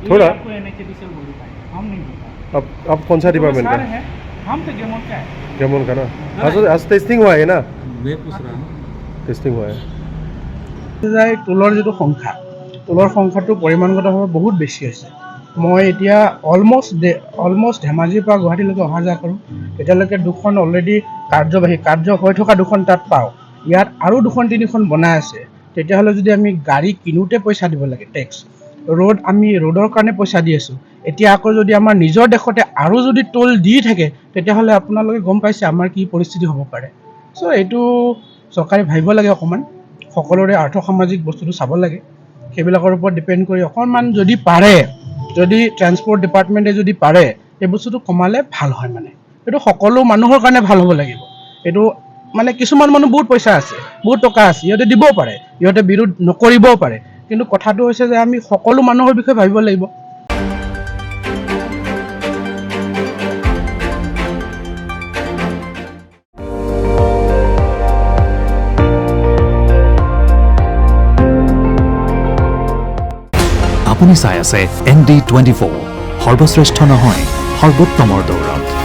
थोड़ा आपको NHA diesel बोल पाएंगे, हम नहीं बोल पाएंगे। आप कौन सा तो डिपार्टमेंट सर का है, हम तो गेमोन का है। गेमोन का ना आज टेस्टिंग हुआ है ना मैं पूछ रहा हूँ টেষ্টিং হোৱা টোলৰ যিটো সংখ্যা টোলৰ সংখ্যাটো পৰিমাণগতভাৱে বহুত বেছি হৈছে মই এতিয়া অলমষ্ট ধেমাজিৰ পৰা গুৱাহাটীলৈকে অহা যোৱা কৰোঁ তেতিয়ালৈকে দুখন অলৰেডি কাৰ্য হৈ থকা দুখন তাত পাওঁ ইয়াত আৰু দুখন তিনিখন বনাই আছে তেতিয়াহ'লে যদি আমি গাড়ী কিনোতে পইচা দিব লাগে টেক্স আমি ৰোডৰ কাৰণে পইচা দি আছোঁ এতিয়া আকৌ যদি আমাৰ নিজৰ দেশতে আৰু যদি টোল দি থাকে তেতিয়াহ'লে আপোনালোকে গম পাইছে আমাৰ কি পৰিস্থিতি হ'ব পাৰে চ' এইটো চৰকাৰে ভাবিব লাগে অকণমান সকলোৰে আৰ্থসামাজিক বস্তুটো চাব লাগে সেইবিলাকৰ ওপৰত ডিপেণ্ড কৰি অকণমান যদি পাৰে যদি ট্ৰান্সপৰ্ট ডিপাৰ্টমেণ্টে যদি পাৰে এই বস্তুটো কমালে ভাল হয় মানে এইটো সকলো মানুহৰ কাৰণে ভাল হ'ব লাগিব এইটো মানে কিছুমান মানুহ বহুত পইচা আছে বহুত টকা আছে ইহঁতে দিবও পাৰে ইহঁতে বিৰোধ নকৰিবও পাৰে কিন্তু কথাটো হৈছে যে আমি সকলো মানুহৰ বিষয়ে ভাবিব লাগিব আপুনি চাই আছে ND24 সৰ্বশ্ৰেষ্ঠ নহয় সৰ্বোত্তমৰ দৌৰত